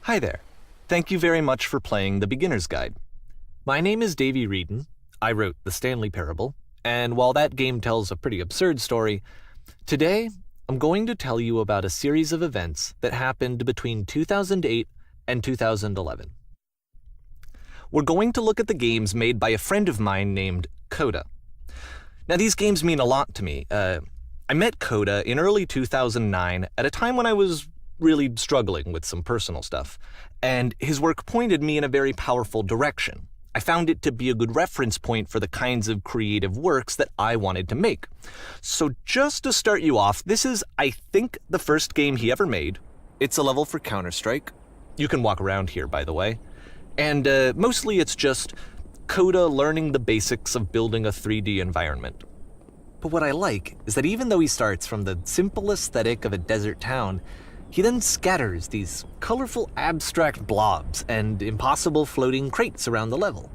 Hi there. Thank you very much for playing The Beginner's Guide. My name is Davey Reedon. I wrote The Stanley Parable, and while that game tells a pretty absurd story, today I'm going to tell you about a series of events that happened between 2008 and 2011. We're going to look at the games made by a friend of mine named Coda. Now, these games mean a lot to me. I met Coda in early 2009 at a time when I was really struggling with some personal stuff, and his work pointed me in a very powerful direction. I found it to be a good reference point for the kinds of creative works that I wanted to make. So just to start you off, this is, I think, the first game he ever made. It's a level for Counter-Strike. You can walk around here, by the way. And mostly it's just Coda learning the basics of building a 3D environment. But what I like is that even though he starts from the simple aesthetic of a desert town, he then scatters these colorful abstract blobs and impossible floating crates around the level.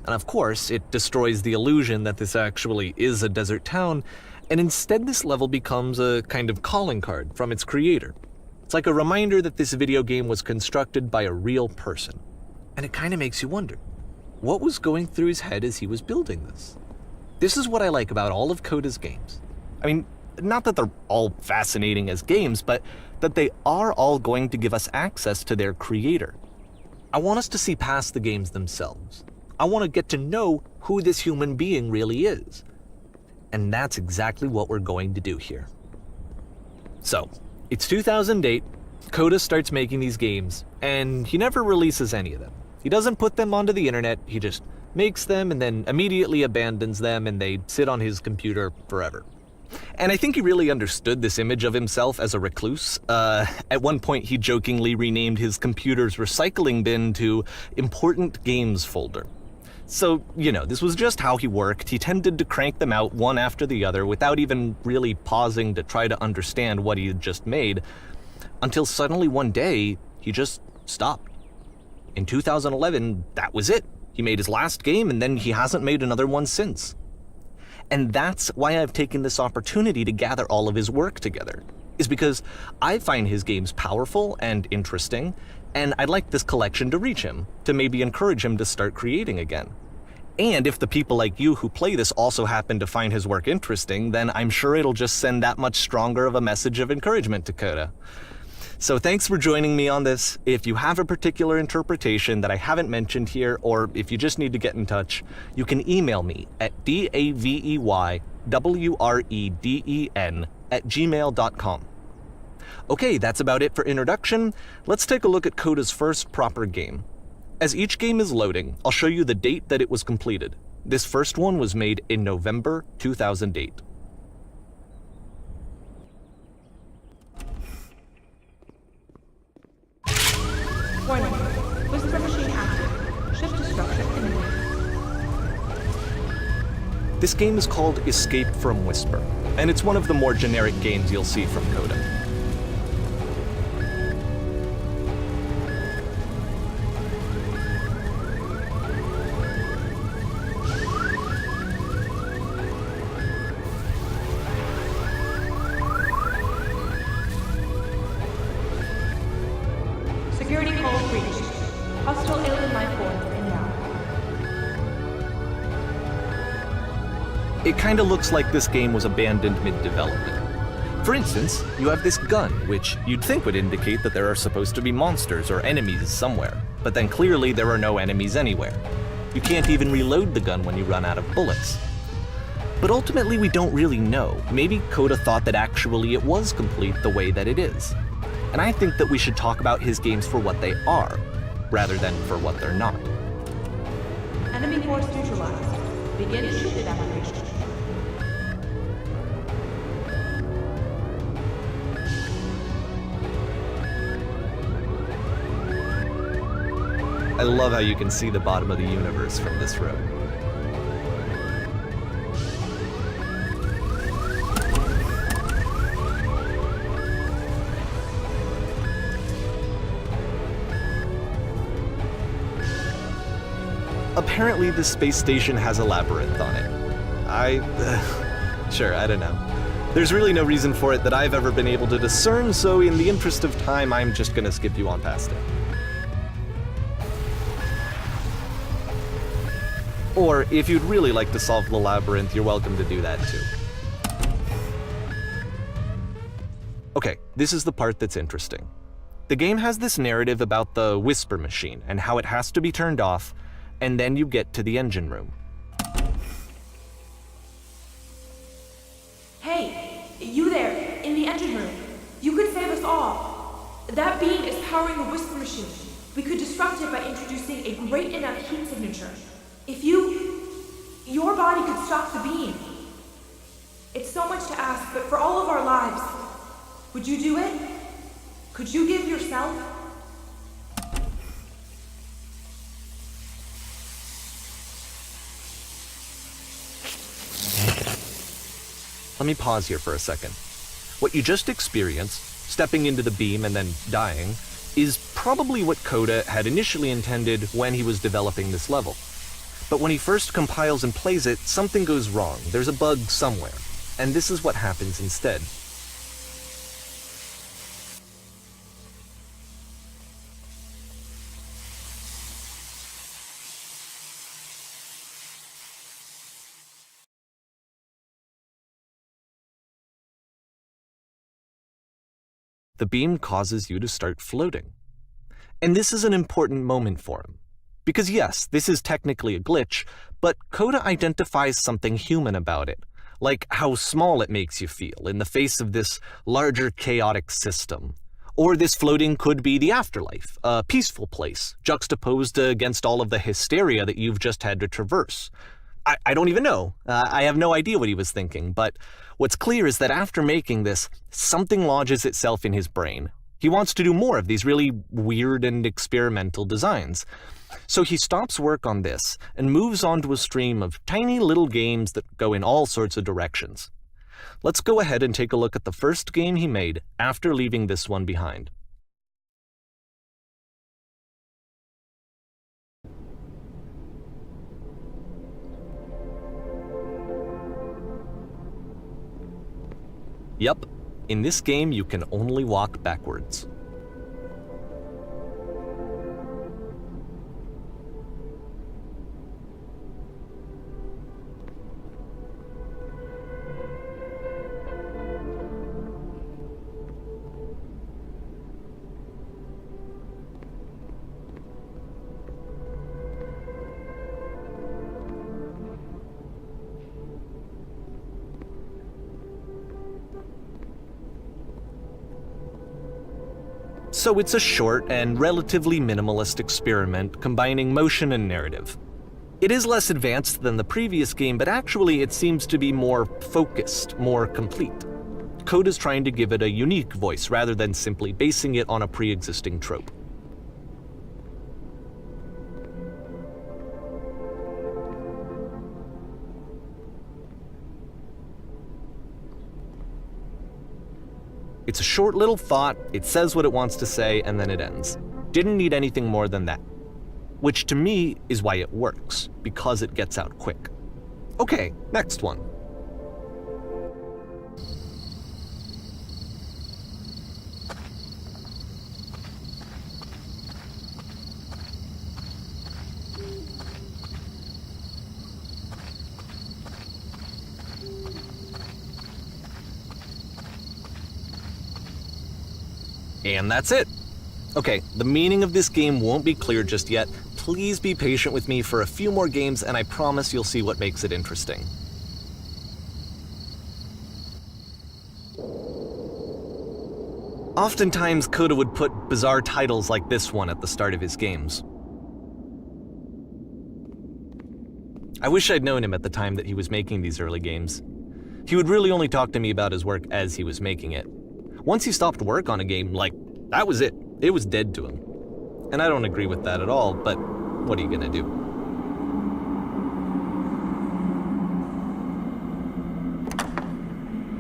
And of course, it destroys the illusion that this actually is a desert town, and instead this level becomes a kind of calling card from its creator. It's like a reminder that this video game was constructed by a real person. And it kind of makes you wonder, what was going through his head as he was building this? This is what I like about all of Coda's games. I mean, not that they're all fascinating as games, but that they are all going to give us access to their creator. I want us to see past the games themselves. I want to get to know who this human being really is. And that's exactly what we're going to do here. So, it's 2008, Coda starts making these games, and he never releases any of them. He doesn't put them onto the internet, he just makes them and then immediately abandons them, and they sit on his computer forever. And I think he really understood this image of himself as a recluse. At one point, he jokingly renamed his computer's recycling bin to Important Games Folder. So, this was just how he worked. He tended to crank them out one after the other without even really pausing to try to understand what he had just made, until suddenly one day, he just stopped. In 2011, that was it. He made his last game, and then he hasn't made another one since. And that's why I've taken this opportunity to gather all of his work together, is because I find his games powerful and interesting, and I'd like this collection to reach him, to maybe encourage him to start creating again. And if the people like you who play this also happen to find his work interesting, then I'm sure it'll just send that much stronger of a message of encouragement to Coda. So thanks for joining me on this. If you have a particular interpretation that I haven't mentioned here, or if you just need to get in touch, you can email me at daveyWreden@gmail.com. Okay, that's about it for introduction. Let's take a look at Coda's first proper game. As each game is loading, I'll show you the date that it was completed. This first one was made in November 2008. Warning. Whisper machine active. Shift to structure imminent. This game is called Escape from Whisper, and it's one of the more generic games you'll see from Coda. Security code reached. Hostile alien life forms inbound. It kinda looks like this game was abandoned mid-development. For instance, you have this gun, which you'd think would indicate that there are supposed to be monsters or enemies somewhere, but then clearly there are no enemies anywhere. You can't even reload the gun when you run out of bullets. But ultimately we don't really know. Maybe Coda thought that actually it was complete the way that it is. And I think that we should talk about his games for what they are, rather than for what they're not. Enemy force neutralized. Begin ship evacuation. I love how you can see the bottom of the universe from this road. Apparently, the space station has a labyrinth on it. Sure, I don't know. There's really no reason for it that I've ever been able to discern, so in the interest of time, I'm just gonna skip you on past it. Or if you'd really like to solve the labyrinth, you're welcome to do that too. Okay, this is the part that's interesting. The game has this narrative about the whisper machine and how it has to be turned off, and then you get to the engine room. Hey, you there, in the engine room. You could save us all. That beam is powering the whisper machine. We could disrupt it by introducing a great enough heat signature. If your body could stop the beam. It's so much to ask, but for all of our lives, would you do it? Could you give yourself? Let me pause here for a second. What you just experienced, stepping into the beam and then dying, is probably what Coda had initially intended when he was developing this level. But when he first compiles and plays it, something goes wrong. There's a bug somewhere. And this is what happens instead. The beam causes you to start floating. And this is an important moment for him. Because yes, this is technically a glitch, but Coda identifies something human about it, like how small it makes you feel in the face of this larger chaotic system. Or this floating could be the afterlife, a peaceful place, juxtaposed against all of the hysteria that you've just had to traverse. I don't even know. I have no idea what he was thinking, but what's clear is that after making this, something lodges itself in his brain. He wants to do more of these really weird and experimental designs. So he stops work on this and moves on to a stream of tiny little games that go in all sorts of directions. Let's go ahead and take a look at the first game he made after leaving this one behind. Yep, in this game you can only walk backwards. So it's a short and relatively minimalist experiment combining motion and narrative. It is less advanced than the previous game, but actually it seems to be more focused, more complete. Coda's trying to give it a unique voice rather than simply basing it on a pre-existing trope. It's a short little thought, it says what it wants to say, and then it ends. Didn't need anything more than that. Which to me is why it works, because it gets out quick. Okay, next one. And that's it. Okay, the meaning of this game won't be clear just yet. Please be patient with me for a few more games, and I promise you'll see what makes it interesting. Oftentimes, Coda would put bizarre titles like this one at the start of his games. I wish I'd known him at the time that he was making these early games. He would really only talk to me about his work as he was making it. Once he stopped work on a game, that was it. It was dead to him. And I don't agree with that at all, but what are you gonna do?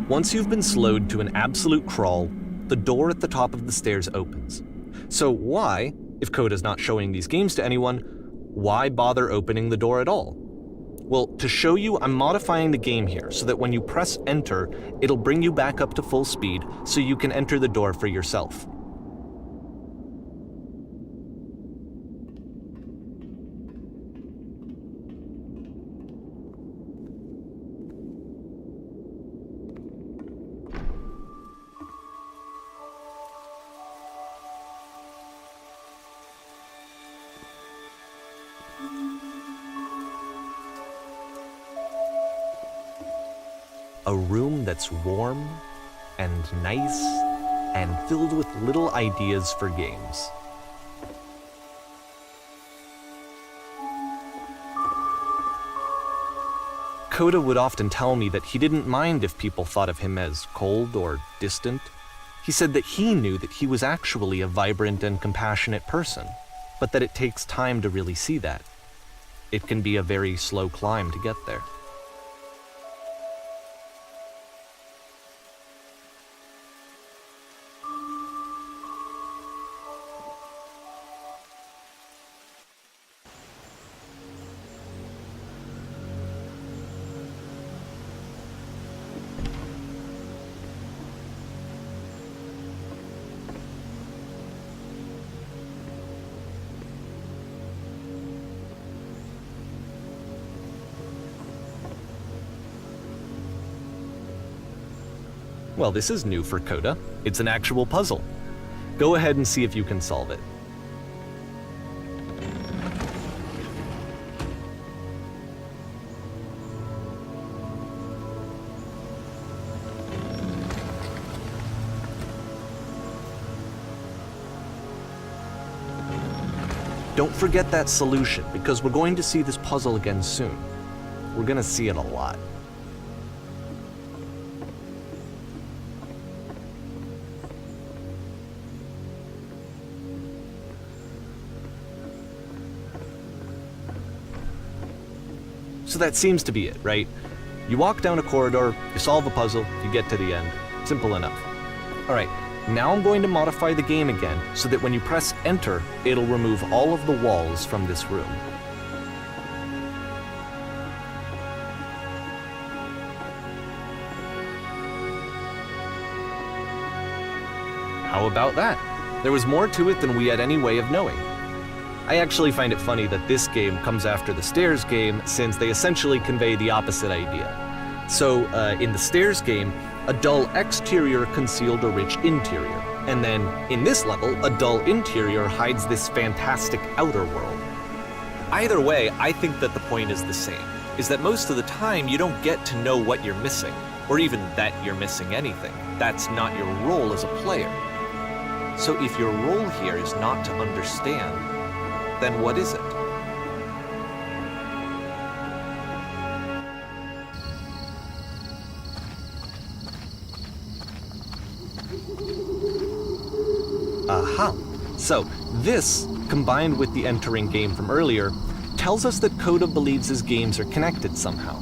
Once you've been slowed to an absolute crawl, the door at the top of the stairs opens. So why, if Coda's not showing these games to anyone, why bother opening the door at all? Well, to show you, I'm modifying the game here so that when you press enter, it'll bring you back up to full speed so you can enter the door for yourself. A room that's warm and nice and filled with little ideas for games. Coda would often tell me that he didn't mind if people thought of him as cold or distant. He said that he knew that he was actually a vibrant and compassionate person, but that it takes time to really see that. It can be a very slow climb to get there. Well, this is new for Coda. It's an actual puzzle. Go ahead and see if you can solve it. Don't forget that solution, because we're going to see this puzzle again soon. We're gonna see it a lot. So that seems to be it, right? You walk down a corridor, you solve a puzzle, you get to the end. Simple enough. All right, now I'm going to modify the game again so that when you press enter, it'll remove all of the walls from this room. How about that? There was more to it than we had any way of knowing. I actually find it funny that this game comes after the Stairs game, since they essentially convey the opposite idea. So, in the Stairs game, a dull exterior concealed a rich interior, and then, in this level, a dull interior hides this fantastic outer world. Either way, I think that the point is the same, is that most of the time you don't get to know what you're missing, or even that you're missing anything. That's not your role as a player. So if your role here is not to understand, then what is it? Aha! So, this, combined with the entering game from earlier, tells us that Coda believes his games are connected somehow.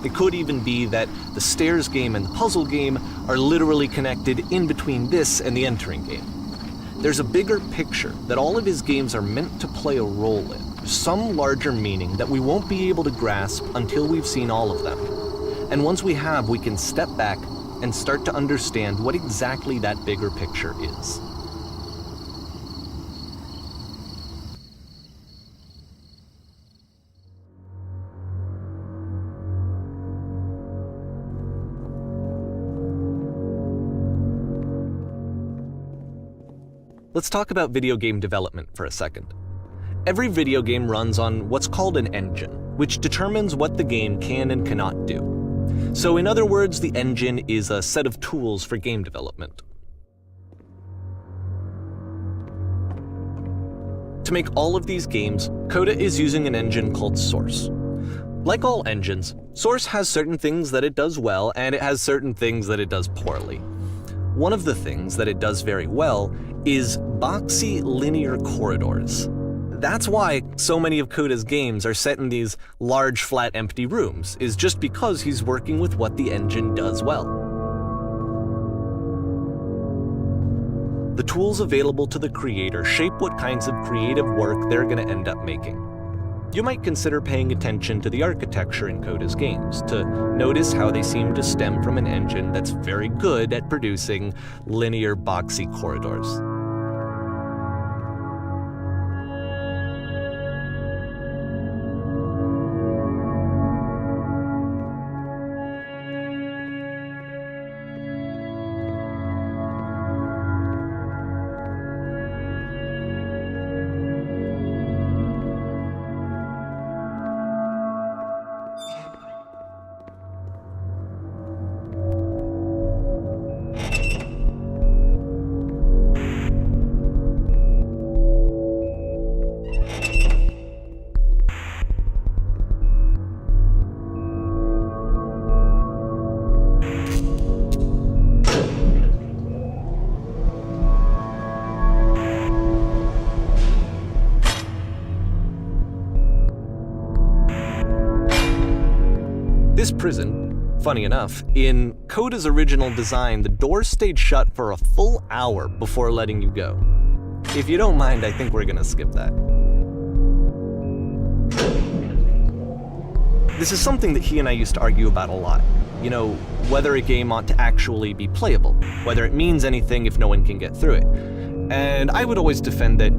It could even be that the Stairs game and the puzzle game are literally connected in between this and the entering game. There's a bigger picture that all of his games are meant to play a role in, some larger meaning that we won't be able to grasp until we've seen all of them. And once we have, we can step back and start to understand what exactly that bigger picture is. Let's talk about video game development for a second. Every video game runs on what's called an engine, which determines what the game can and cannot do. So in other words, the engine is a set of tools for game development. To make all of these games, Coda is using an engine called Source. Like all engines, Source has certain things that it does well, and it has certain things that it does poorly. One of the things that it does very well is boxy linear corridors. That's why so many of Coda's games are set in these large, flat, empty rooms, is just because he's working with what the engine does well. The tools available to the creator shape what kinds of creative work they're going to end up making. You might consider paying attention to the architecture in Coda's games to notice how they seem to stem from an engine that's very good at producing linear, boxy corridors. This prison, funny enough, in Coda's original design, the doors stayed shut for a full hour before letting you go. If you don't mind, I think we're gonna skip that. This is something that he and I used to argue about a lot. You know, whether a game ought to actually be playable, whether it means anything if no one can get through it. And I would always defend that,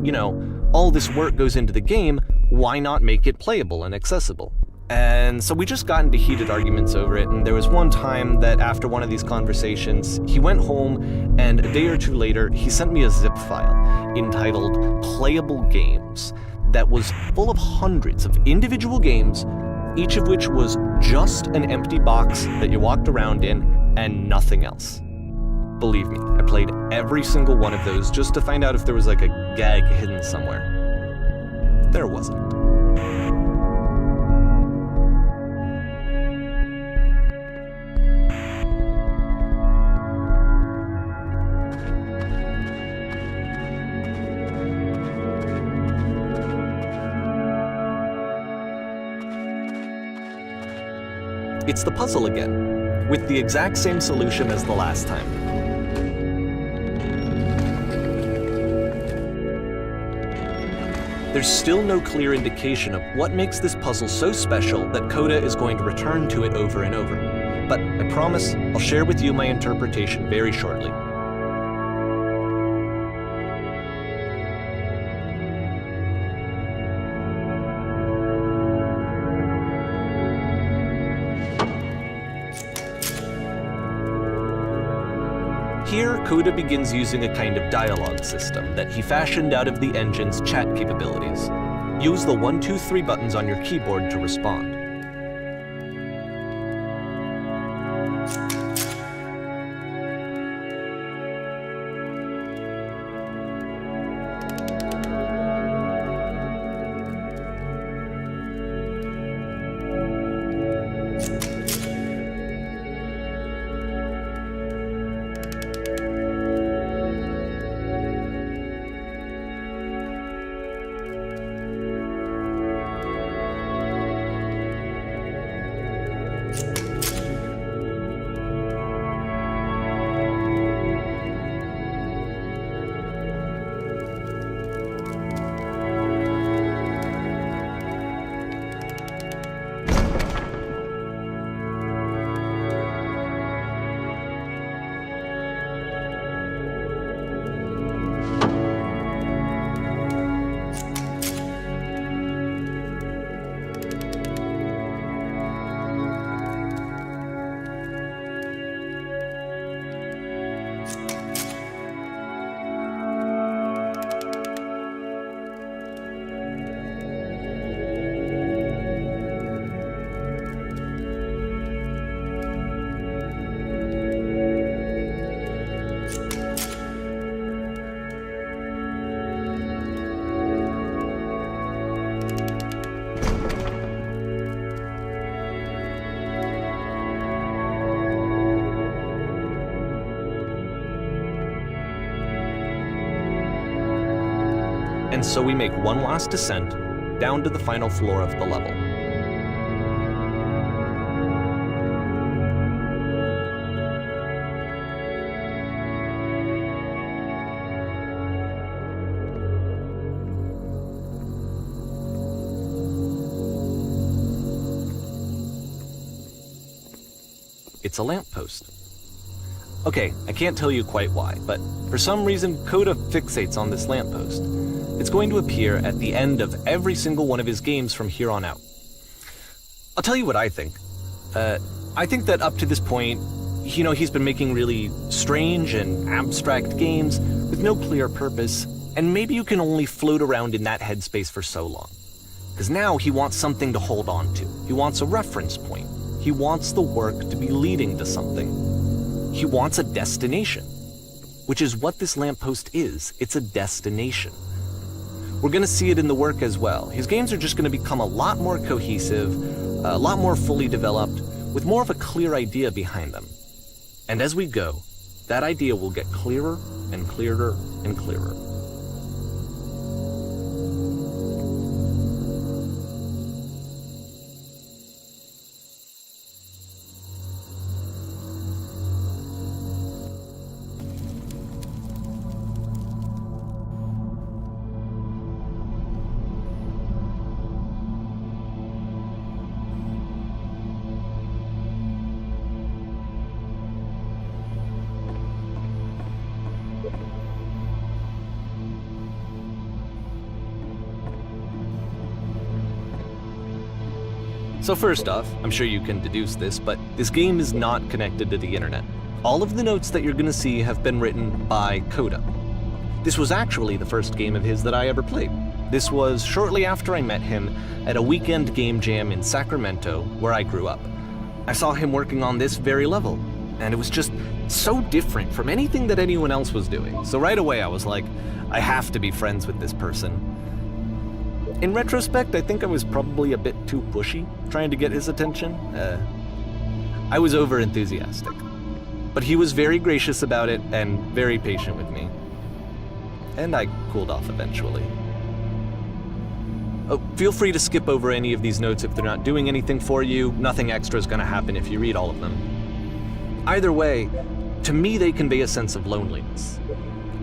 all this work goes into the game, why not make it playable and accessible? And so we just got into heated arguments over it, and there was one time that after one of these conversations, he went home, and a day or two later, he sent me a zip file entitled Playable Games that was full of hundreds of individual games, each of which was just an empty box that you walked around in and nothing else. Believe me, I played every single one of those just to find out if there was like a gag hidden somewhere. There wasn't. It's the puzzle again, with the exact same solution as the last time. There's still no clear indication of what makes this puzzle so special that Coda is going to return to it over and over. But I promise I'll share with you my interpretation very shortly. Here, Coda begins using a kind of dialogue system that he fashioned out of the engine's chat capabilities. Use the 1, 2, 3 buttons on your keyboard to respond. And so we make one last descent down to the final floor of the level. It's a lamppost. Okay, I can't tell you quite why, but for some reason Coda fixates on this lamppost. It's going to appear at the end of every single one of his games from here on out. I'll tell you what I think. I think that up to this point, he's been making really strange and abstract games with no clear purpose, and maybe you can only float around in that headspace for so long. Because now he wants something to hold on to. He wants a reference point. He wants the work to be leading to something. He wants a destination, which is what this lamppost is. It's a destination. We're going to see it in the work as well. His games are just going to become a lot more cohesive, a lot more fully developed, with more of a clear idea behind them. And as we go, that idea will get clearer and clearer and clearer. So first off, I'm sure you can deduce this, but this game is not connected to the internet. All of the notes that you're gonna see have been written by Coda. This was actually the first game of his that I ever played. This was shortly after I met him at a weekend game jam in Sacramento, where I grew up. I saw him working on this very level, and it was just so different from anything that anyone else was doing. So right away I was like, I have to be friends with this person. In retrospect, I think I was probably a bit too pushy, trying to get his attention. I was over-enthusiastic. But he was very gracious about it and very patient with me. And I cooled off eventually. Oh, feel free to skip over any of these notes if they're not doing anything for you. Nothing extra is going to happen if you read all of them. Either way, to me they convey a sense of loneliness.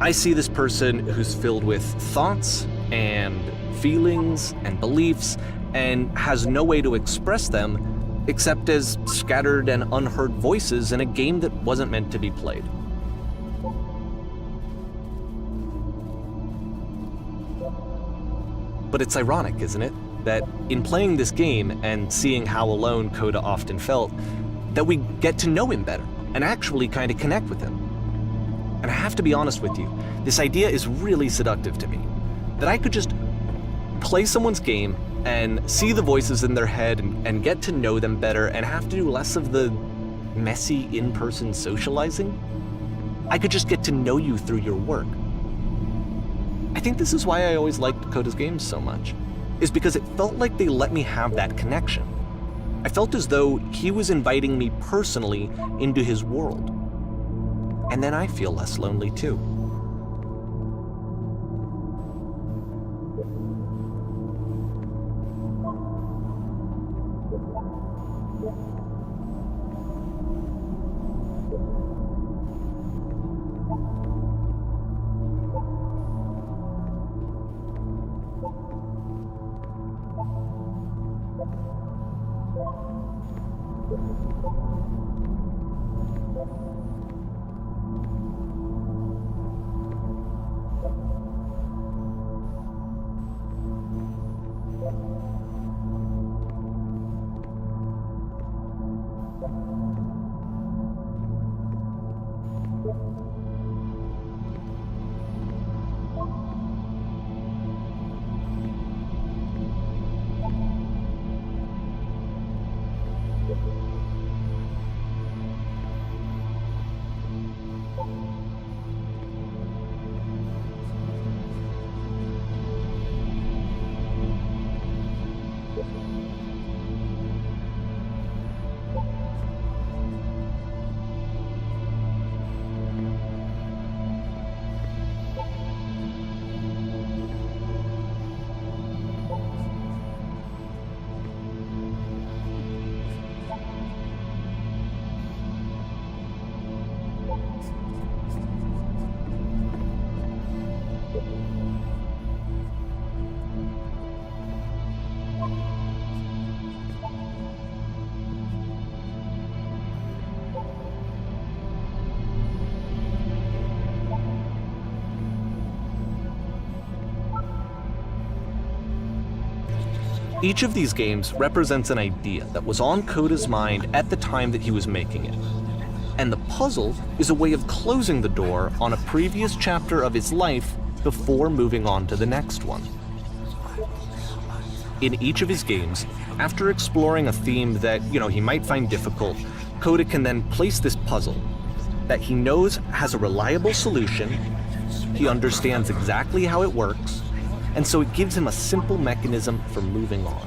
I see this person who's filled with thoughts and feelings and beliefs and has no way to express them except as scattered and unheard voices in a game that wasn't meant to be played. But it's ironic, isn't it, that in playing this game and seeing how alone Coda often felt, that we get to know him better and actually kind of connect with him. And I have to be honest with you, this idea is really seductive to me, that I could just play someone's game and see the voices in their head and get to know them better and have to do less of the messy in-person socializing. I could just get to know you through your work. I think this is why I always liked Coda's games so much, is because it felt like they let me have that connection. I felt as though he was inviting me personally into his world. And then I feel less lonely too. Each of these games represents an idea that was on Coda's mind at the time that he was making it. And the puzzle is a way of closing the door on a previous chapter of his life before moving on to the next one. In each of his games, after exploring a theme that, he might find difficult, Coda can then place this puzzle that he knows has a reliable solution, he understands exactly how it works, and so it gives him a simple mechanism for moving on.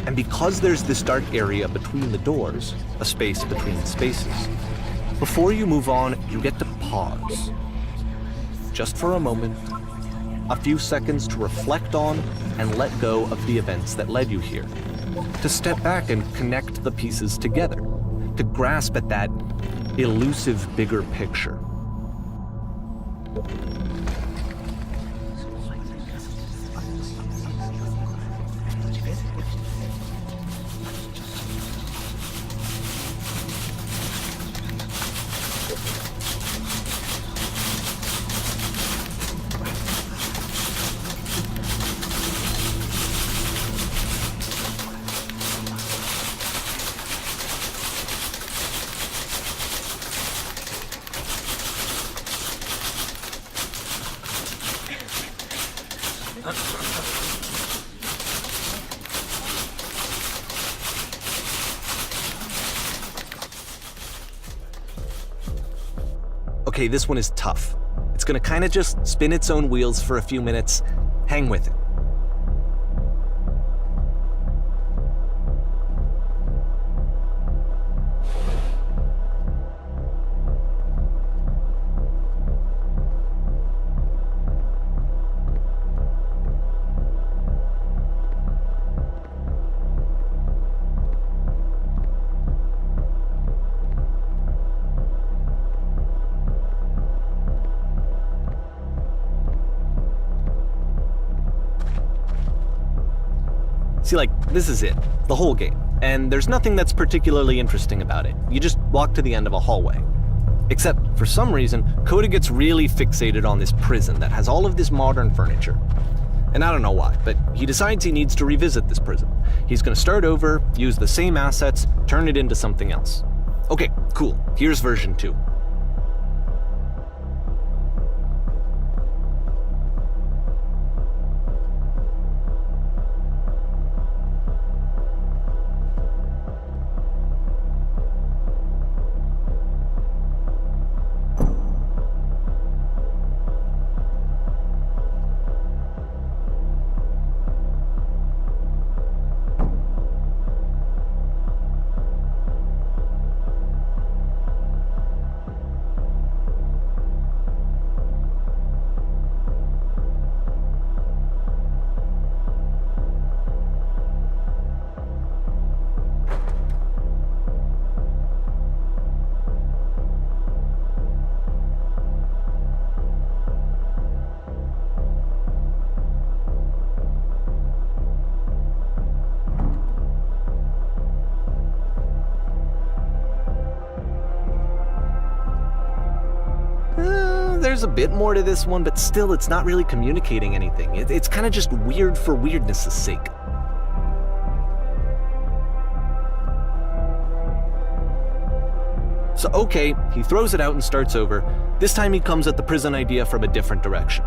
And because there's this dark area between the doors, a space between spaces, before you move on, you get to pause. Just for a moment, a few seconds to reflect on and let go of the events that led you here. To step back and connect the pieces together, to grasp at that elusive bigger picture. Okay, this one is tough. It's gonna kind of just spin its own wheels for a few minutes. Hang with it. See, like, this is it, the whole game, and there's nothing that's particularly interesting about it. You just walk to the end of a hallway. Except, for some reason, Coda gets really fixated on this prison that has all of this modern furniture. And I don't know why, but he decides he needs to revisit this prison. He's gonna start over, use the same assets, turn it into something else. Okay, cool, here's version 2. There's a bit more to this one, but still it's not really communicating anything. It's kind of just weird for weirdness' sake. So okay, he throws it out and starts over. This time he comes at the prison idea from a different direction.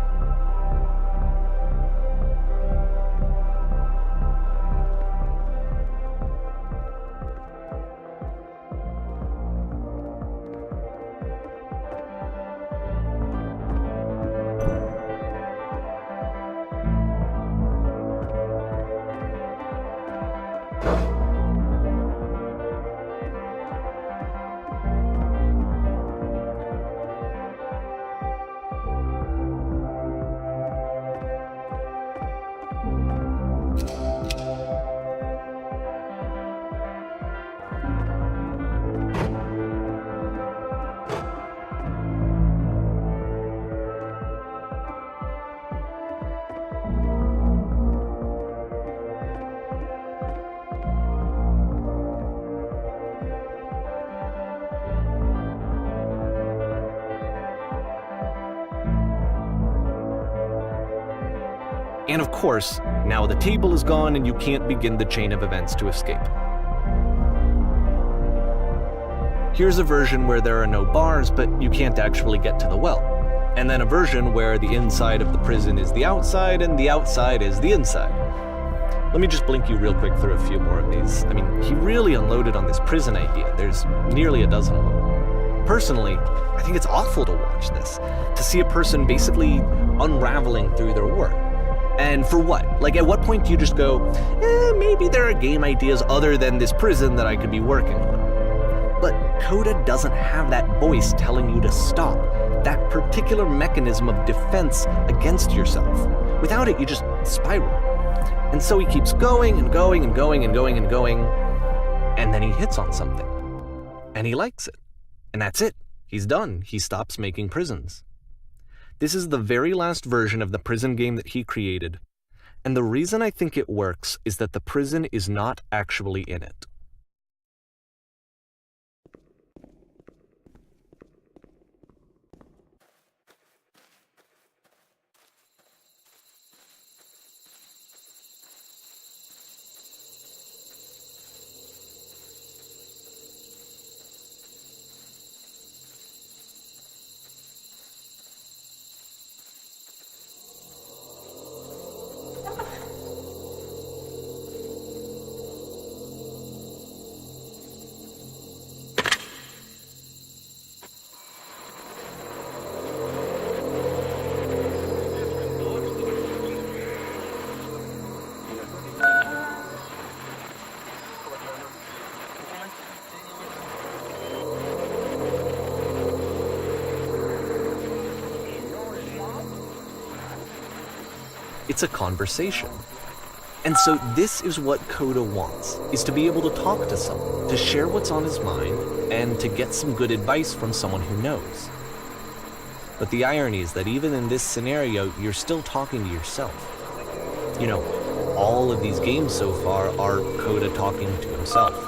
And of course, now the table is gone and you can't begin the chain of events to escape. Here's a version where there are no bars, but you can't actually get to the well. And then a version where the inside of the prison is the outside and the outside is the inside. Let me just blink you real quick through a few more of these. I mean, he really unloaded on this prison idea. There's nearly a dozen of them. Personally, I think it's awful to watch this, to see a person basically unraveling through their work. And for what? Like, at what point do you just go, maybe there are game ideas other than this prison that I could be working on? But Coda doesn't have that voice telling you to stop, that particular mechanism of defense against yourself. Without it, you just spiral. And so he keeps going and going and going and going and going, and then he hits on something. And he likes it. And that's it. He's done. He stops making prisons. This is the very last version of the prison game that he created, and the reason I think it works is that the prison is not actually in it. It's a conversation. And so this is what Coda wants, is to be able to talk to someone, to share what's on his mind, and to get some good advice from someone who knows. But the irony is that even in this scenario, you're still talking to yourself. You know, all of these games so far are Coda talking to himself.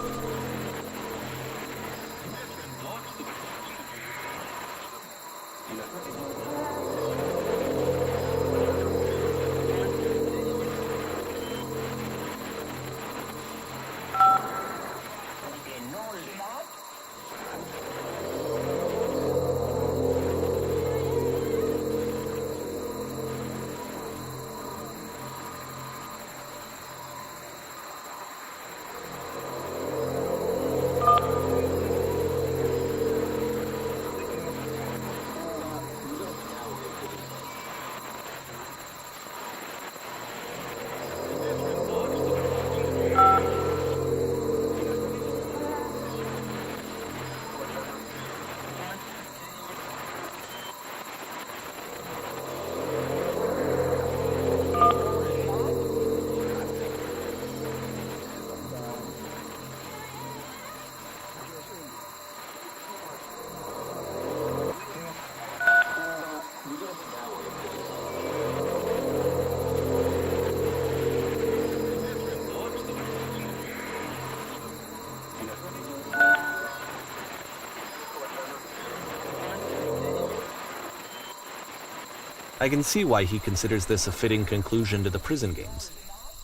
I can see why he considers this a fitting conclusion to the prison games.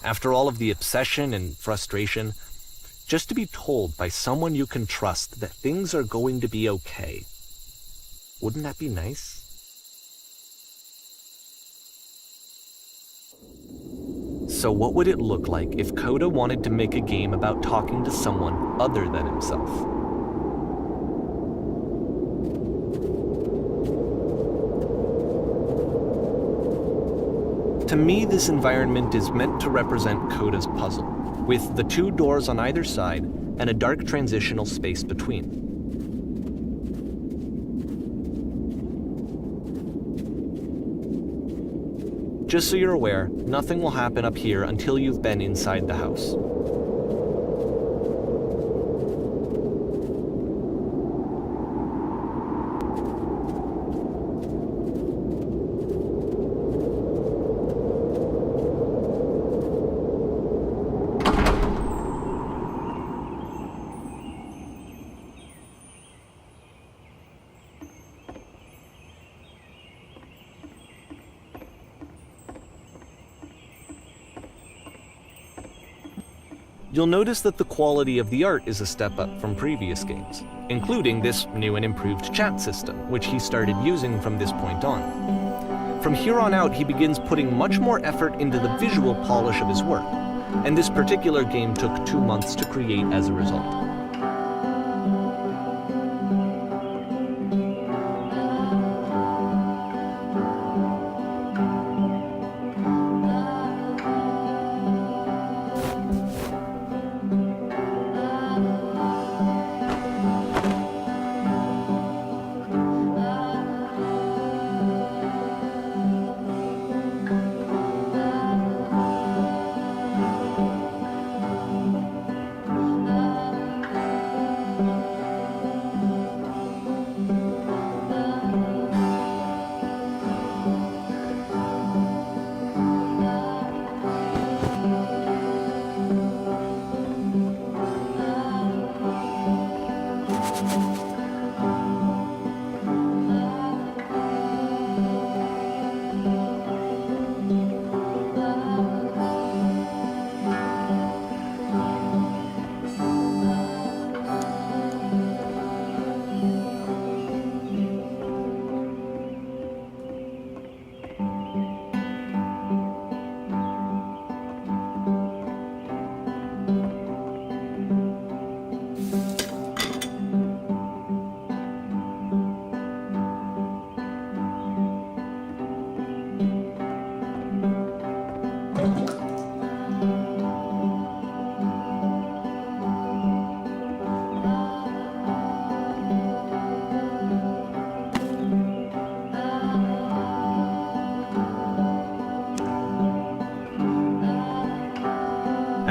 After all of the obsession and frustration, just to be told by someone you can trust that things are going to be okay. Wouldn't that be nice? So what would it look like if Coda wanted to make a game about talking to someone other than himself? To me, this environment is meant to represent Coda's puzzle, with the two doors on either side and a dark transitional space between. Just so you're aware, nothing will happen up here until you've been inside the house. You'll notice that the quality of the art is a step up from previous games, including this new and improved chat system, which he started using from this point on. From here on out, he begins putting much more effort into the visual polish of his work, and this particular game took 2 months to create as a result.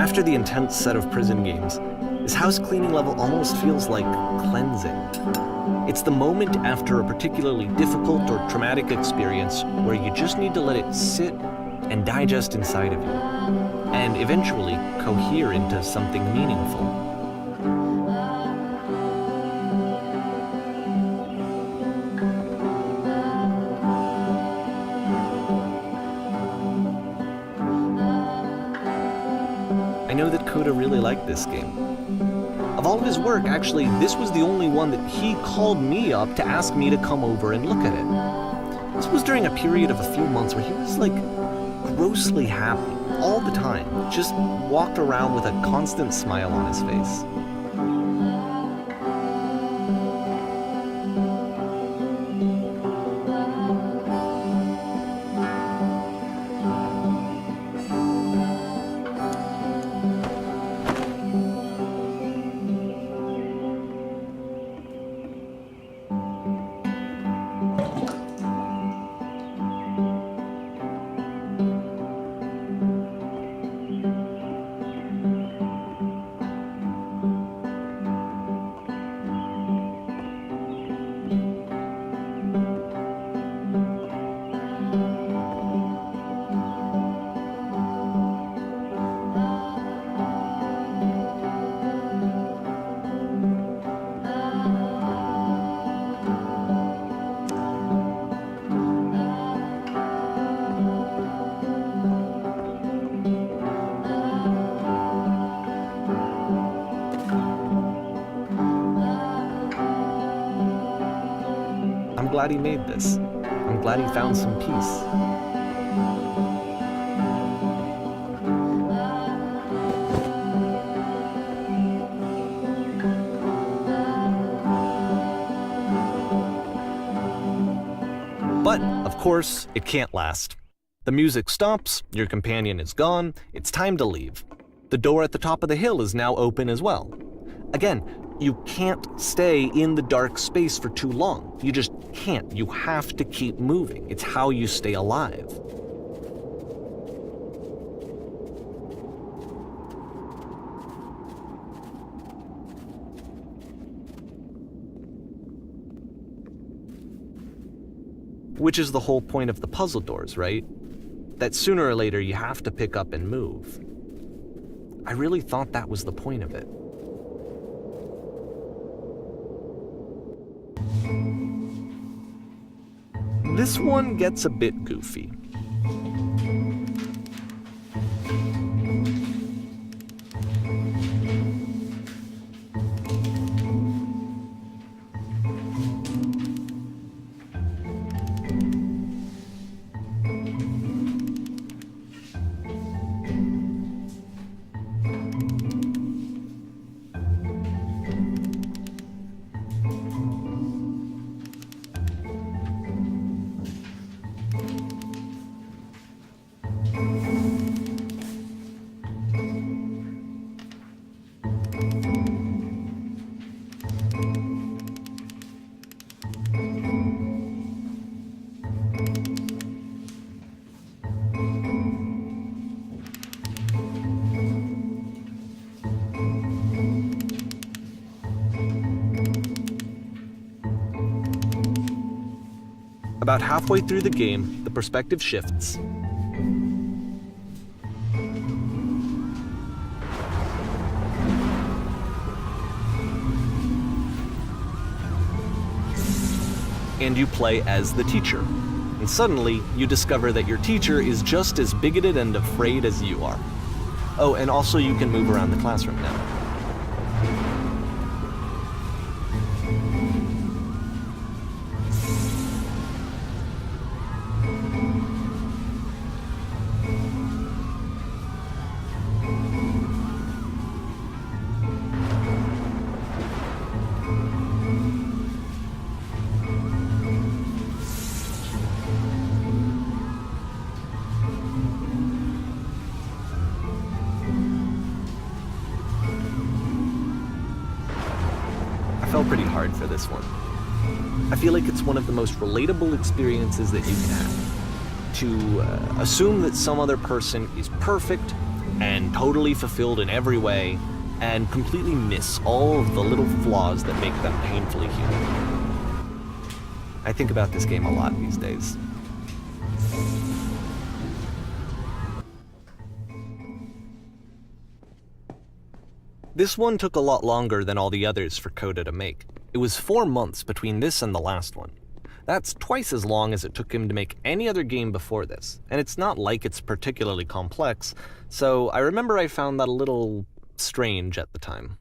After the intense set of prison games, this house cleaning level almost feels like cleansing. It's the moment after a particularly difficult or traumatic experience where you just need to let it sit and digest inside of you, and eventually cohere into something meaningful. I know that Coda really liked this game. Of all of his work, actually, this was the only one that he called me up to ask me to come over and look at it. This was during a period of a few months where he was like grossly happy all the time, just walked around with a constant smile on his face. I'm glad he made this. I'm glad he found some peace. But, of course, it can't last. The music stops, your companion is gone, it's time to leave. The door at the top of the hill is now open as well. Again, you can't stay in the dark space for too long. You just can't. You have to keep moving. It's how you stay alive. Which is the whole point of the puzzle doors, right? That sooner or later you have to pick up and move. I really thought that was the point of it. This one gets a bit goofy. About halfway through the game, the perspective shifts. And you play as the teacher. And suddenly, you discover that your teacher is just as bigoted and afraid as you are. Oh, and also you can move around the classroom now. I fell pretty hard for this one. I feel like it's one of the most relatable experiences that you can have. To assume that some other person is perfect, and totally fulfilled in every way, and completely miss all of the little flaws that make them painfully human. I think about this game a lot these days. This one took a lot longer than all the others for Coda to make. It was 4 months between this and the last one. That's twice as long as it took him to make any other game before this, and it's not like it's particularly complex, so I remember I found that a little strange at the time.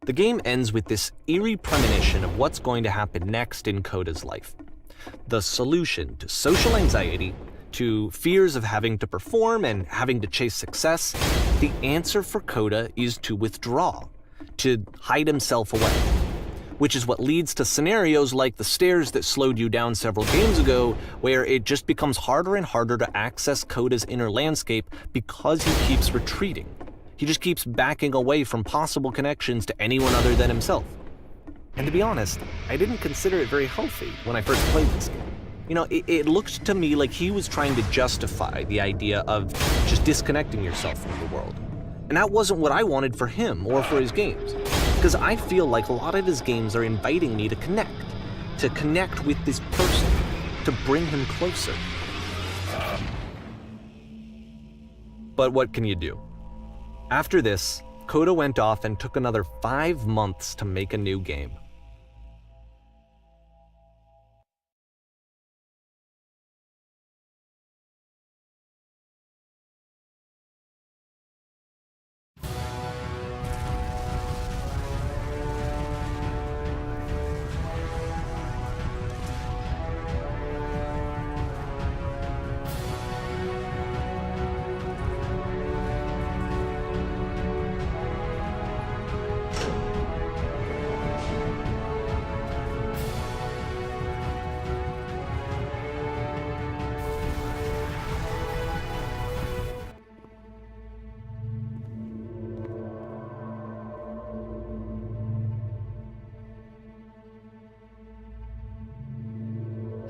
The game ends with this eerie premonition of what's going to happen next in Coda's life. The solution to social anxiety, to fears of having to perform and having to chase success, the answer for Coda is to withdraw, to hide himself away. Which is what leads to scenarios like the stairs that slowed you down several games ago, where it just becomes harder and harder to access Coda's inner landscape because he keeps retreating. He just keeps backing away from possible connections to anyone other than himself. And to be honest, I didn't consider it very healthy when I first played this game. You know, it looked to me like he was trying to justify the idea of just disconnecting yourself from the world. And that wasn't what I wanted for him or for his games. Because I feel like a lot of his games are inviting me to connect with this person, to bring him closer. But what can you do? After this, Coda went off and took another 5 months to make a new game.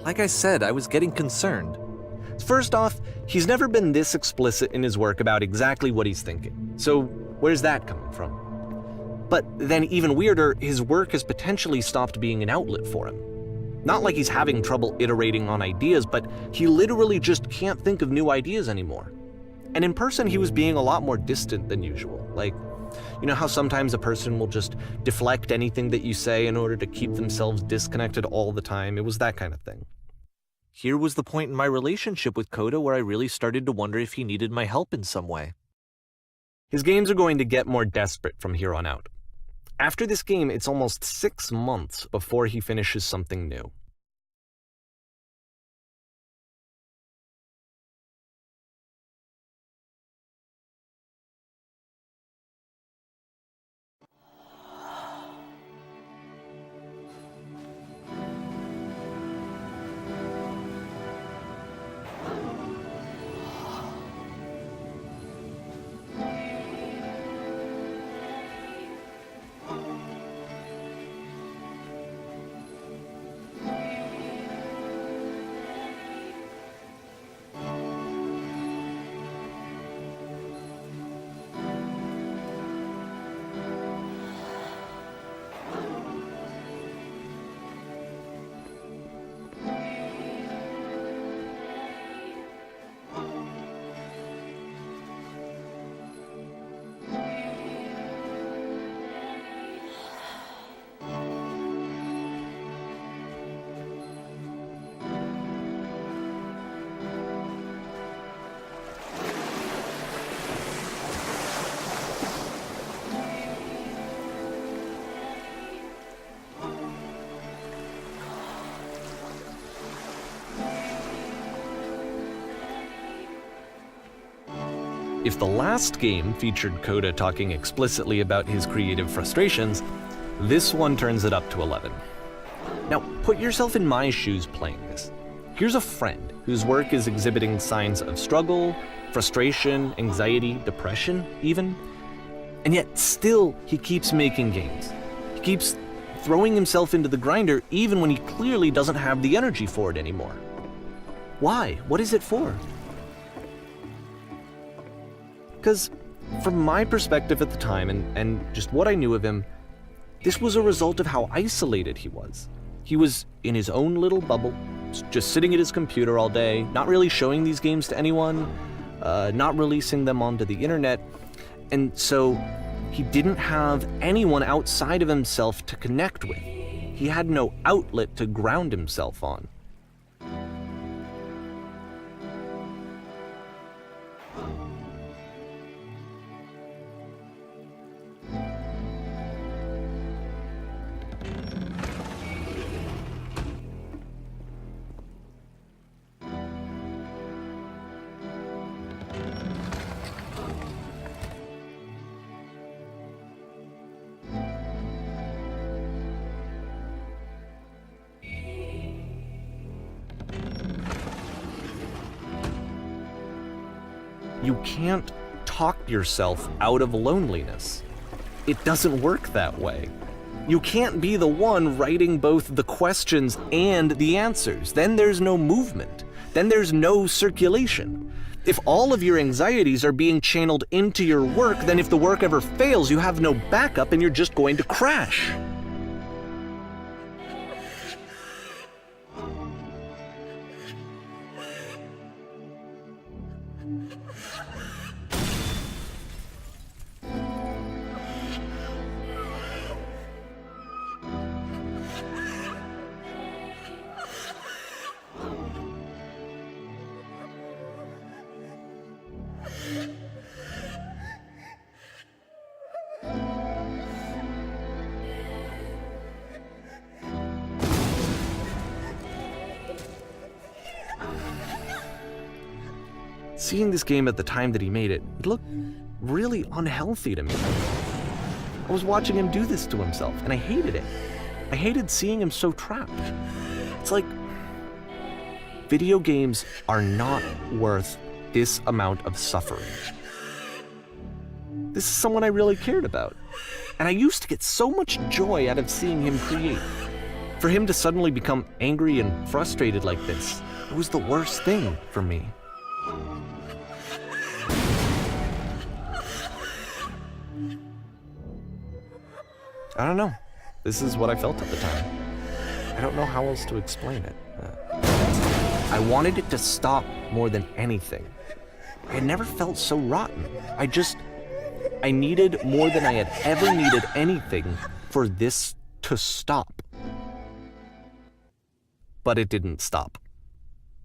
Like I said, I was getting concerned. First off, he's never been this explicit in his work about exactly what he's thinking. So where's that coming from? But then even weirder, his work has potentially stopped being an outlet for him. Not like he's having trouble iterating on ideas, but he literally just can't think of new ideas anymore. And in person, he was being a lot more distant than usual. Like, you know how sometimes a person will just deflect anything that you say in order to keep themselves disconnected all the time? It was that kind of thing. Here was the point in my relationship with Coda where I really started to wonder if he needed my help in some way. His games are going to get more desperate from here on out. After this game, it's almost 6 months before he finishes something new. If the last game featured Coda talking explicitly about his creative frustrations, this one turns it up to 11. Now, put yourself in my shoes playing this. Here's a friend whose work is exhibiting signs of struggle, frustration, anxiety, depression, even. And yet, still, he keeps making games. He keeps throwing himself into the grinder even when he clearly doesn't have the energy for it anymore. Why? What is it for? Because from my perspective at the time and just what I knew of him, this was a result of how isolated he was. He was in his own little bubble, just sitting at his computer all day, not really showing these games to anyone, not releasing them onto the internet, and so he didn't have anyone outside of himself to connect with. He had no outlet to ground himself on. You can't talk yourself out of loneliness. It doesn't work that way. You can't be the one writing both the questions and the answers. Then there's no movement. Then there's no circulation. If all of your anxieties are being channeled into your work, then if the work ever fails, you have no backup and you're just going to crash. Seeing this game at the time that he made it, it looked really unhealthy to me. I was watching him do this to himself, and I hated it. I hated seeing him so trapped. It's like, video games are not worth this amount of suffering. This is someone I really cared about, and I used to get so much joy out of seeing him create. For him to suddenly become angry and frustrated like this, it was the worst thing for me. I don't know. This is what I felt at the time. I don't know how else to explain it. I wanted it to stop more than anything. I had never felt so rotten. I needed more than I had ever needed anything for this to stop. But it didn't stop.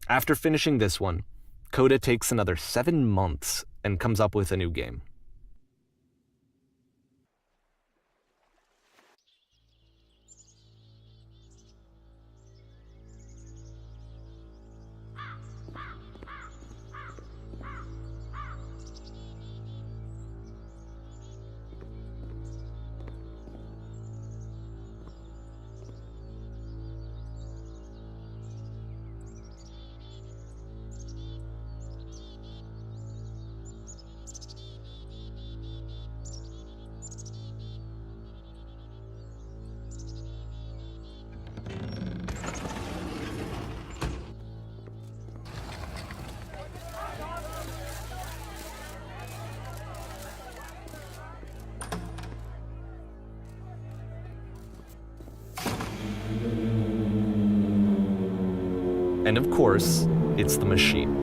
After finishing this one, Coda takes another 7 months and comes up with a new game. And of course, it's the machine.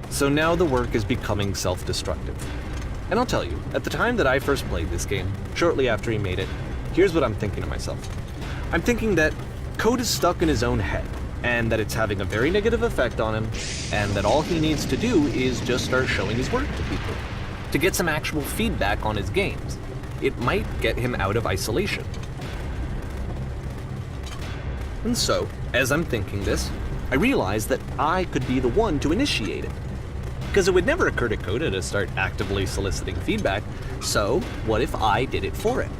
So now the work is becoming self-destructive. And I'll tell you, at the time that I first played this game, shortly after he made it, here's what I'm thinking to myself. I'm thinking that Code is stuck in his own head, and that it's having a very negative effect on him, and that all he needs to do is just start showing his work to people, to get some actual feedback on his games. It might get him out of isolation. And so, as I'm thinking this, I realize that I could be the one to initiate it. Because it would never occur to Coda to start actively soliciting feedback, so what if I did it for him?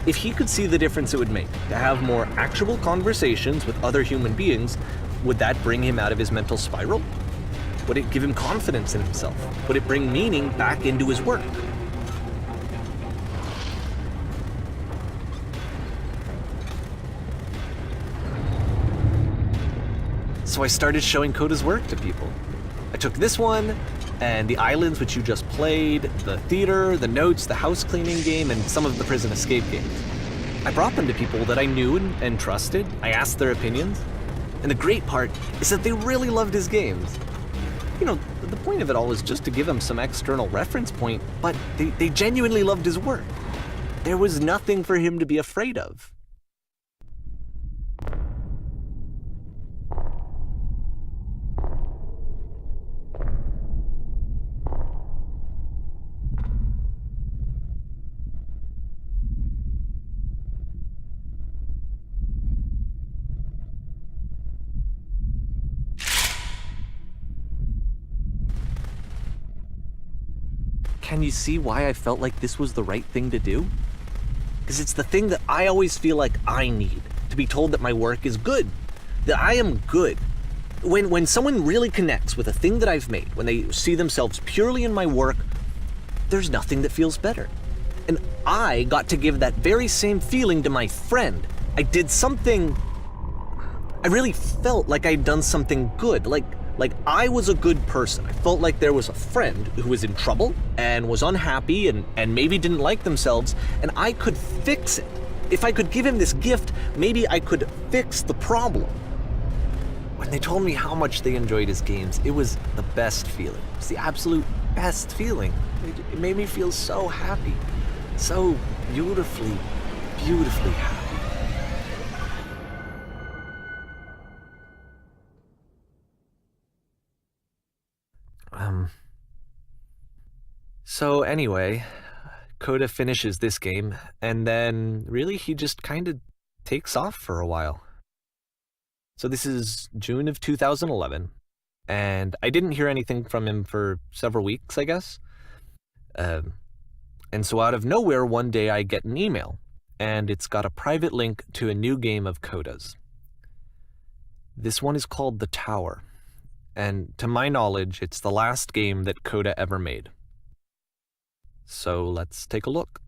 If he could see the difference it would make to have more actual conversations with other human beings, would that bring him out of his mental spiral? Would it give him confidence in himself? Would it bring meaning back into his work? So I started showing Coda's work to people. I took this one, and the islands which you just played, the theater, the notes, the house cleaning game, and some of the prison escape games. I brought them to people that I knew and trusted. I asked their opinions. And the great part is that they really loved his games. You know, the point of it all was just to give him some external reference point, but they genuinely loved his work. There was nothing for him to be afraid of. Can you see why I felt like this was the right thing to do? Because it's the thing that I always feel like I need, to be told that my work is good, that I am good. When someone really connects with a thing that I've made, when they see themselves purely in my work, there's nothing that feels better. And I got to give that very same feeling to my friend. I did something, I really felt like I'd done something good, like I was a good person. I felt like there was a friend who was in trouble and was unhappy and maybe didn't like themselves, and I could fix it. If I could give him this gift, maybe I could fix the problem. When they told me how much they enjoyed his games, it was the best feeling. It was the absolute best feeling. It made me feel so happy, so beautifully, beautifully happy. So anyway, Coda finishes this game, and then really he just kind of takes off for a while. So this is June of 2011, and I didn't hear anything from him for several weeks, I guess. And so out of nowhere, one day I get an email, and it's got a private link to a new game of Coda's. This one is called The Tower, and to my knowledge, it's the last game that Coda ever made. So let's take a look.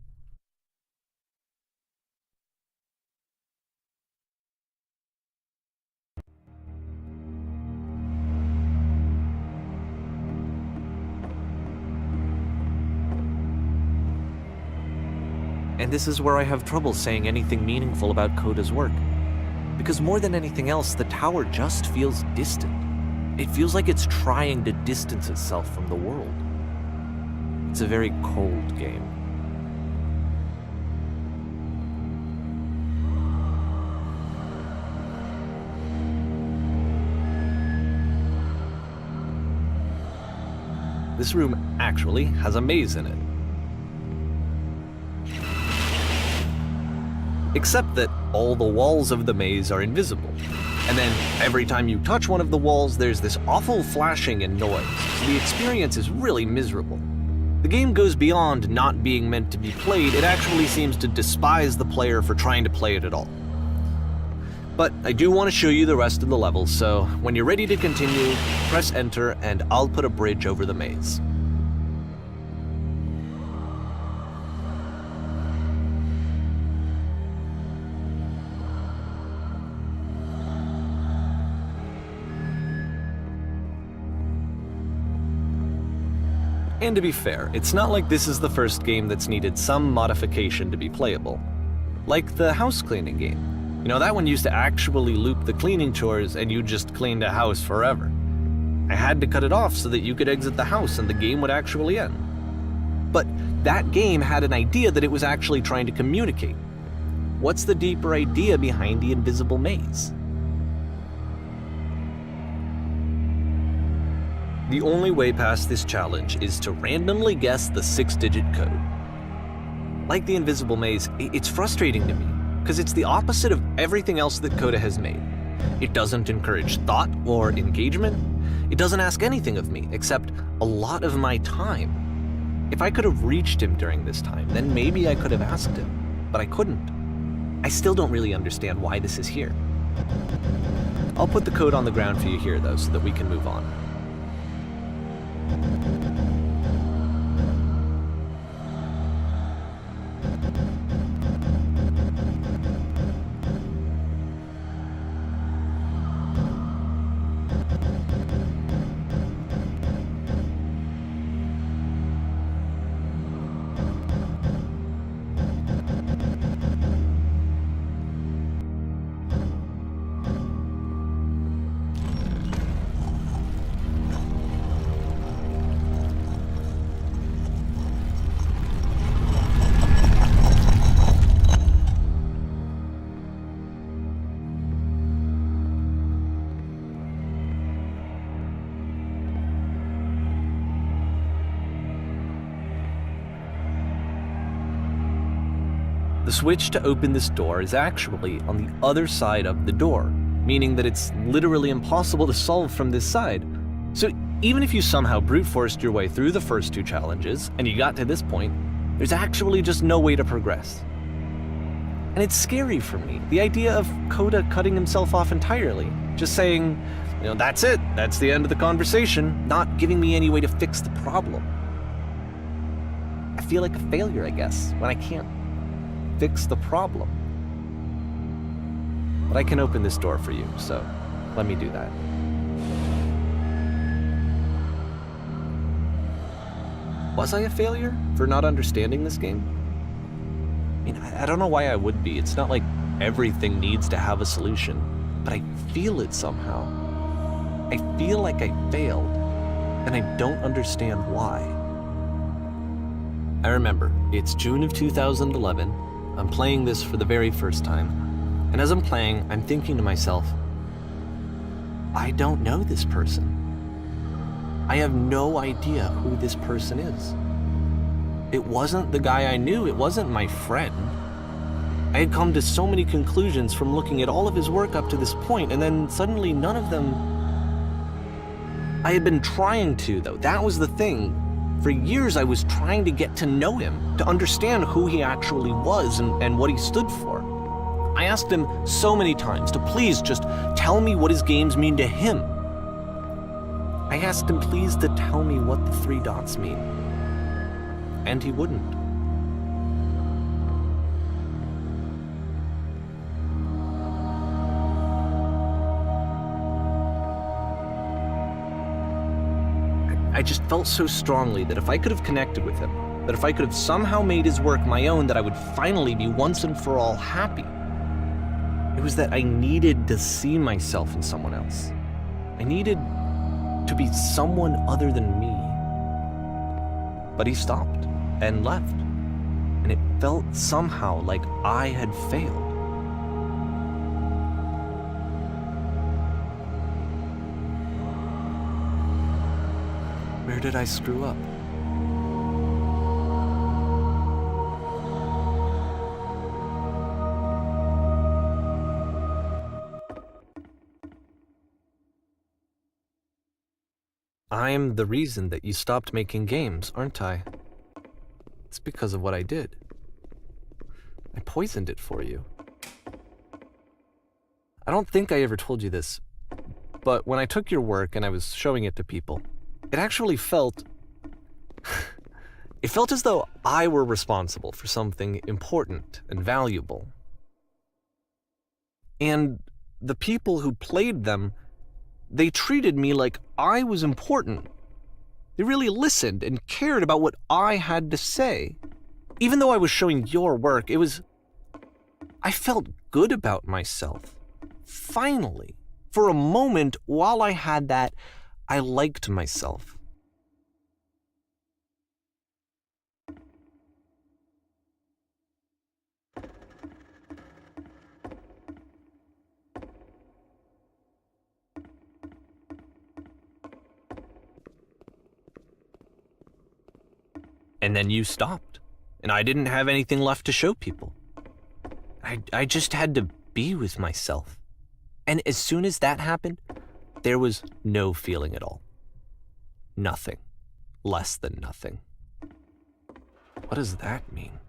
And this is where I have trouble saying anything meaningful about Coda's work. Because more than anything else, The Tower just feels distant. It feels like it's trying to distance itself from the world. It's a very cold game. This room actually has a maze in it. Except that all the walls of the maze are invisible. And then every time you touch one of the walls, there's this awful flashing and noise. So the experience is really miserable. The game goes beyond not being meant to be played. It actually seems to despise the player for trying to play it at all. But I do want to show you the rest of the levels, so when you're ready to continue, press enter and I'll put a bridge over the maze. And to be fair, it's not like this is the first game that's needed some modification to be playable. Like the house cleaning game. You know, that one used to actually loop the cleaning chores and you just cleaned a house forever. I had to cut it off so that you could exit the house and the game would actually end. But that game had an idea that it was actually trying to communicate. What's the deeper idea behind the invisible maze? The only way past this challenge is to randomly guess the 6-digit code. Like the invisible maze, it's frustrating to me, because it's the opposite of everything else that Coda has made. It doesn't encourage thought or engagement. It doesn't ask anything of me, except a lot of my time. If I could have reached him during this time, then maybe I could have asked him, but I couldn't. I still don't really understand why this is here. I'll put the code on the ground for you here, though, so that we can move on. The switch to open this door is actually on the other side of the door, meaning that it's literally impossible to solve from this side. So even if you somehow brute forced your way through the first 2 challenges and you got to this point, there's actually just no way to progress. And it's scary for me, the idea of Kota cutting himself off entirely, just saying, that's it, that's the end of the conversation, not giving me any way to fix the problem. I feel like a failure, I guess, when I can't fix the problem. But I can open this door for you, so let me do that. Was I a failure for not understanding this game? I don't know why I would be. It's not like everything needs to have a solution, but I feel it somehow. I feel like I failed, and I don't understand why. I remember, it's June of 2011. I'm playing this for the very first time, and as I'm playing, I'm thinking to myself, I don't know this person. I have no idea who this person is. It wasn't the guy I knew, it wasn't my friend. I had come to so many conclusions from looking at all of his work up to this point, and then suddenly none of them... I had been trying to, though. That was the thing. For years I was trying to get to know him, to understand who he actually was and what he stood for. I asked him so many times to please just tell me what his games mean to him. I asked him please to tell me what the 3 dots mean. And he wouldn't. I just felt so strongly that if I could have connected with him, that if I could have somehow made his work my own, that I would finally be once and for all happy. It was that I needed to see myself in someone else. I needed to be someone other than me. But he stopped and left, and it felt somehow like I had failed. Where did I screw up? I'm the reason that you stopped making games, aren't I? It's because of what I did. I poisoned it for you. I don't think I ever told you this, but when I took your work and I was showing it to people, it actually felt... it felt as though I were responsible for something important and valuable. And the people who played them, they treated me like I was important. They really listened and cared about what I had to say. Even though I was showing your work, I felt good about myself. Finally. For a moment, while I had that, I liked myself. And then you stopped, and I didn't have anything left to show people. I just had to be with myself. And as soon as that happened, there was no feeling at all. Nothing. Less than nothing. What does that mean?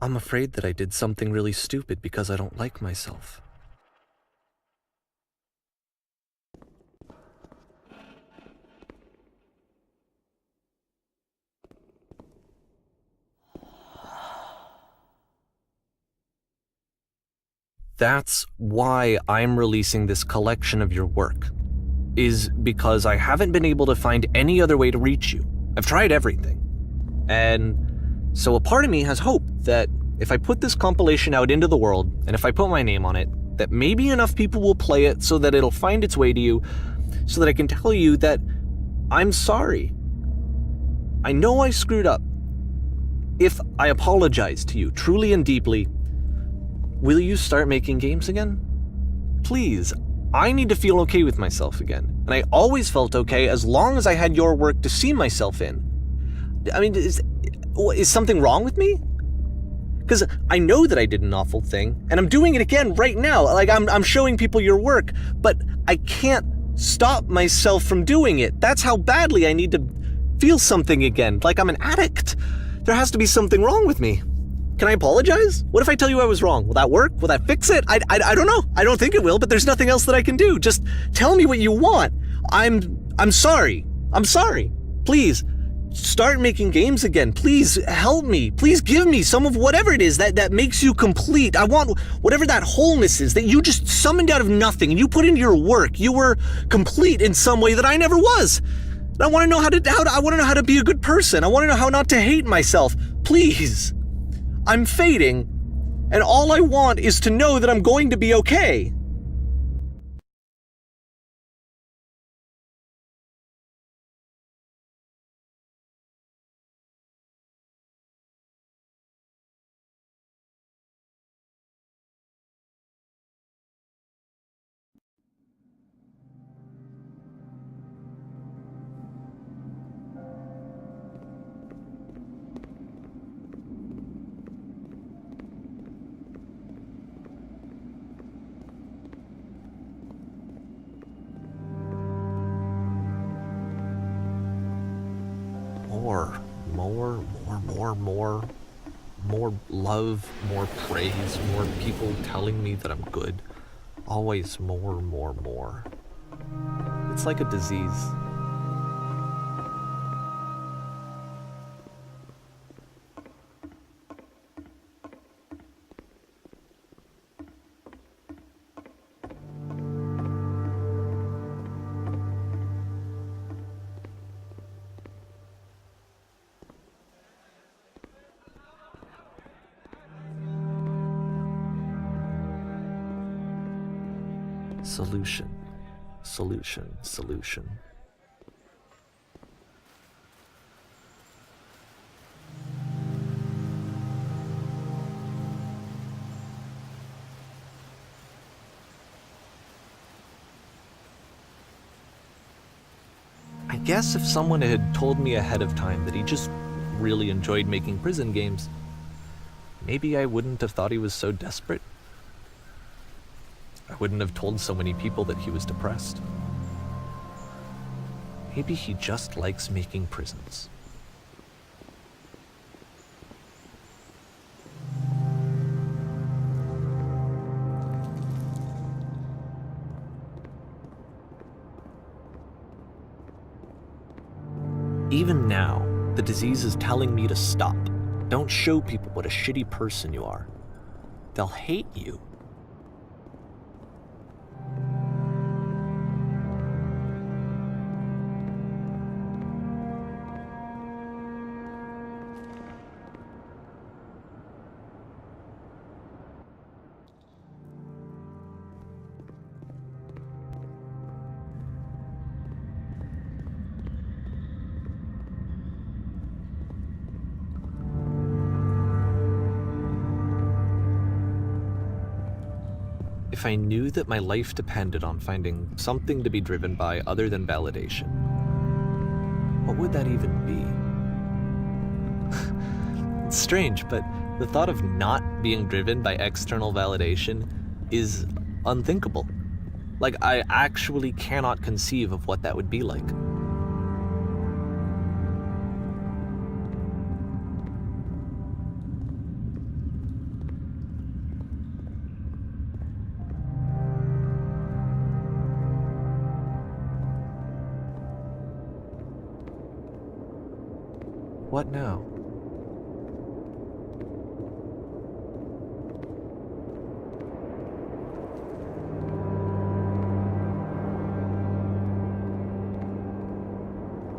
I'm afraid that I did something really stupid because I don't like myself. That's why I'm releasing this collection of your work, is because I haven't been able to find any other way to reach you. I've tried everything. And so a part of me has hope that if I put this compilation out into the world, and if I put my name on it, that maybe enough people will play it so that it'll find its way to you, so that I can tell you that I'm sorry. I know I screwed up. If I apologize to you truly and deeply, will you start making games again? Please, I need to feel okay with myself again. And I always felt okay as long as I had your work to see myself in. I mean, is something wrong with me? Because I know that I did an awful thing, and I'm doing it again right now. Like, I'm showing people your work, but I can't stop myself from doing it. That's how badly I need to feel something again, like I'm an addict. There has to be something wrong with me. Can I apologize? What if I tell you I was wrong? Will that work? Will that fix it? I don't know. I don't think it will, but there's nothing else that I can do. Just tell me what you want. I'm sorry. I'm sorry. Please, start making games again. Please help me. Please give me some of whatever it is that makes you complete. I want whatever that wholeness is that you just summoned out of nothing and you put into your work. You were complete in some way that I never was. And I want to know how to be a good person. I want to know how not to hate myself. Please. I'm fading, and all I want is to know that I'm going to be okay. More love, more praise, more people telling me that I'm good. Always more. It's like a disease. Solution. I guess if someone had told me ahead of time that he just really enjoyed making prison games, maybe I wouldn't have thought he was so desperate. I wouldn't have told so many people that he was depressed. Maybe he just likes making prisons. Even now, the disease is telling me to stop. Don't show people what a shitty person you are. They'll hate you. If I knew that my life depended on finding something to be driven by other than validation, what would that even be? It's strange, but the thought of not being driven by external validation is unthinkable. Like, I actually cannot conceive of what that would be like. What now?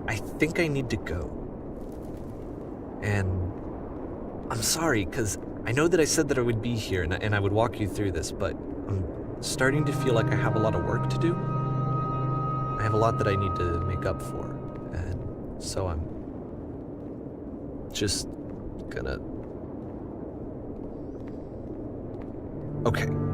I think I need to go. And I'm sorry, 'cause I know that I said that I would be here and I would walk you through this, but I'm starting to feel like I have a lot of work to do. I have a lot that I need to make up for, and so I'm just gonna... Okay.